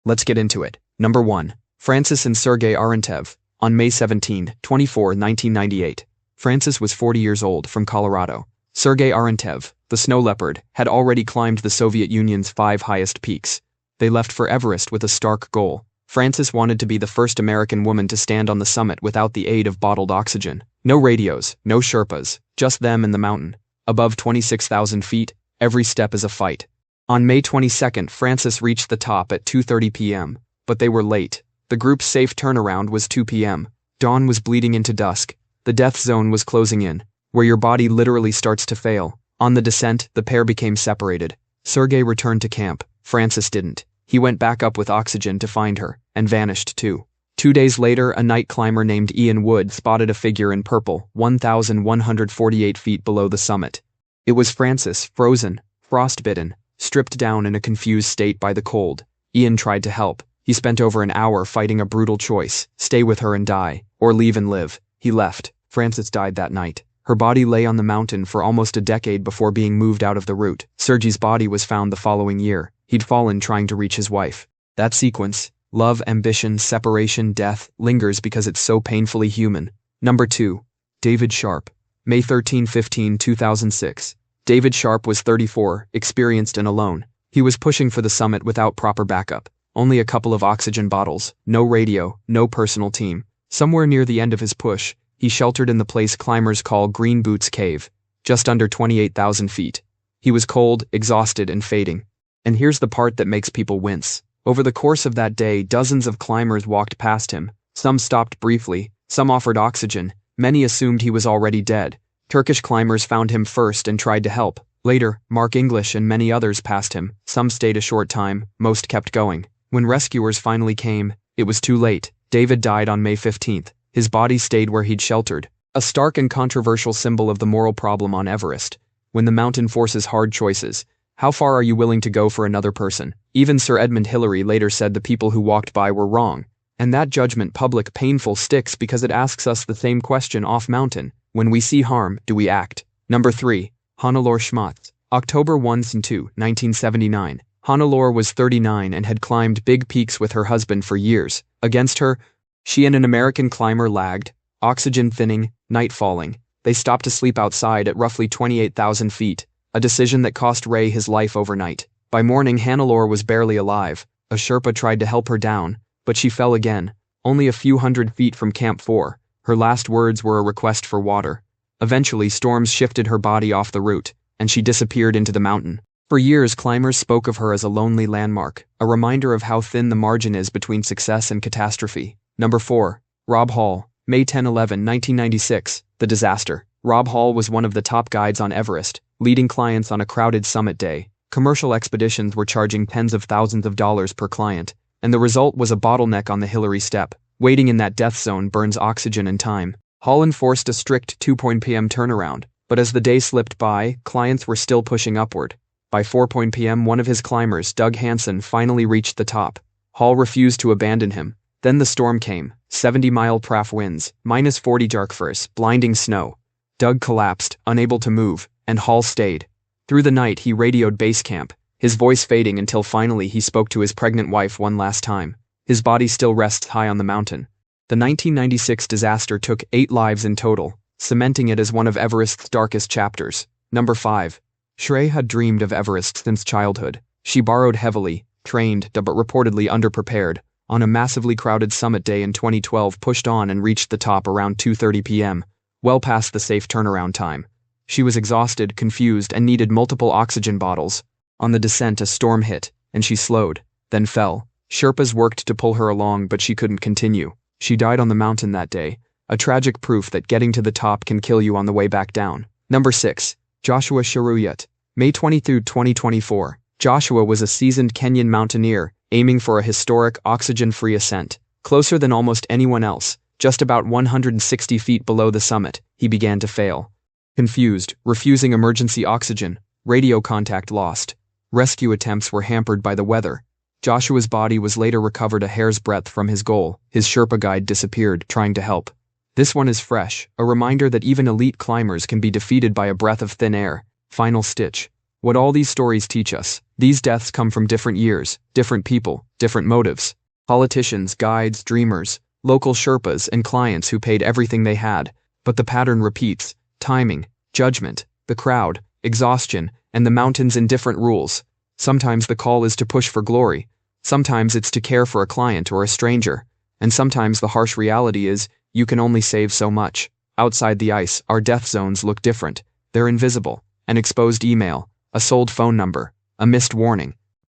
Let's get into it. Number 1. Francis and Sergei Arsentiev. On May 17, 1998. Francis was 40 years old, from Colorado. Sergei Arsentiev, the snow leopard, had already climbed the Soviet Union's 5 highest peaks. They left for Everest with a stark goal. Francis wanted to be the first American woman to stand on the summit without the aid of bottled oxygen. No radios, no Sherpas, just them and the mountain. Above 26,000 feet, every step is a fight. On May 22, Francis reached the top at 2:30 p.m., but they were late. The group's safe turnaround was 2 p.m. Dawn was bleeding into dusk. The death zone was closing in, where your body literally starts to fail. On the descent, the pair became separated. Sergei returned to camp. Francis didn't. He went back up with oxygen to find her, and vanished too. 2 days later, a night climber named Ian Wood spotted a figure in purple, 1,148 feet below the summit. It was Francis, frozen, frostbitten, stripped down in a confused state by the cold. Ian tried to help. He spent over an hour fighting a brutal choice: stay with her and die, or leave and live. He left. Francis died that night. Her body lay on the mountain for almost a decade before being moved out of the route. Sergei's body was found the following year. He'd fallen trying to reach his wife. That sequence, love, ambition, separation, death, lingers because it's so painfully human. Number 2. David Sharp. May 13-15, 2006. David Sharp was 34, experienced and alone. He was pushing for the summit without proper backup. Only a couple of oxygen bottles, no radio, no personal team. Somewhere near the end of his push, he sheltered in the place climbers call Green Boots Cave, just under 28,000 feet. He was cold, exhausted, and fading. And here's the part that makes people wince. Over the course of that day, dozens of climbers walked past him. Some stopped briefly, some offered oxygen, many assumed he was already dead. Turkish climbers found him first and tried to help. Later, Mark English and many others passed him. Some stayed a short time, most kept going. When rescuers finally came, it was too late. David died on May 15th. His body stayed where he'd sheltered. A stark and controversial symbol of the moral problem on Everest. When the mountain forces hard choices, how far are you willing to go for another person? Even Sir Edmund Hillary later said the people who walked by were wrong. And that judgment, public, painful, sticks because it asks us the same question off mountain. When we see harm, do we act? Number 3. Hannelore Schmatz. October 1-2, 1979. Hannelore was 39 and had climbed big peaks with her husband for years. Against her, she and an American climber lagged, oxygen thinning, night falling. They stopped to sleep outside at roughly 28,000 feet, a decision that cost Ray his life overnight. By morning, Hannelore was barely alive. A Sherpa tried to help her down, but she fell again, only a few hundred feet from Camp 4. Her last words were a request for water. Eventually, storms shifted her body off the route, and she disappeared into the mountain. For years, climbers spoke of her as a lonely landmark, a reminder of how thin the margin is between success and catastrophe. Number 4. Rob Hall. May 10-11, 1996. The disaster. Rob Hall was one of the top guides on Everest, leading clients on a crowded summit day. Commercial expeditions were charging tens of thousands of dollars per client, and the result was a bottleneck on the Hillary step. Waiting in that death zone burns oxygen and time. Hall enforced a strict 2 p.m. turnaround, but as the day slipped by, clients were still pushing upward. By 4 p.m., one of his climbers, Doug Hansen, finally reached the top. Hall refused to abandon him. Then the storm came, 70-mile-per-hour winds, -40 jarkfors, blinding snow. Doug collapsed, unable to move, and Hall stayed. Through the night, he radioed base camp, his voice fading until finally he spoke to his pregnant wife one last time. His body still rests high on the mountain. The 1996 disaster took 8 lives in total, cementing it as one of Everest's darkest chapters. Number 5. Shrea had dreamed of Everest since childhood. She borrowed heavily, trained, but reportedly underprepared. On a massively crowded summit day in 2012, pushed on and reached the top around 2:30 p.m., well past the safe turnaround time. She was exhausted, confused, and needed multiple oxygen bottles. On the descent, a storm hit, and she slowed, then fell. Sherpas worked to pull her along, but she couldn't continue. She died on the mountain that day, a tragic proof that getting to the top can kill you on the way back down. Number 6. Joshua Cheruyat. May 23, 2024. Joshua was a seasoned Kenyan mountaineer, aiming for a historic, oxygen-free ascent. Closer than almost anyone else, just about 160 feet below the summit, he began to fail. Confused, refusing emergency oxygen, radio contact lost. Rescue attempts were hampered by the weather. Joshua's body was later recovered a hair's breadth from his goal. His Sherpa guide disappeared, trying to help. This one is fresh, a reminder that even elite climbers can be defeated by a breath of thin air. Final stitch. What all these stories teach us: these deaths come from different years, different people, different motives. Politicians, guides, dreamers, local Sherpas, and clients who paid everything they had. But the pattern repeats: timing, judgment, the crowd, exhaustion, and the mountain's indifferent rules. Sometimes the call is to push for glory. Sometimes it's to care for a client or a stranger. And sometimes the harsh reality is, you can only save so much. Outside the ice, our death zones look different. They're invisible. An exposed email, a sold phone number, a missed warning.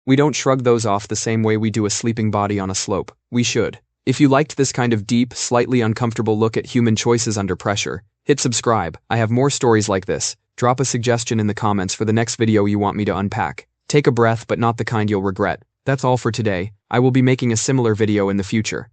We don't shrug those off the same way we do a sleeping body on a slope. We should. If you liked this kind of deep, slightly uncomfortable look at human choices under pressure, hit subscribe. I have more stories like this. Drop a suggestion in the comments for the next video you want me to unpack. Take a breath, but not the kind you'll regret. That's all for today. I will be making a similar video in the future.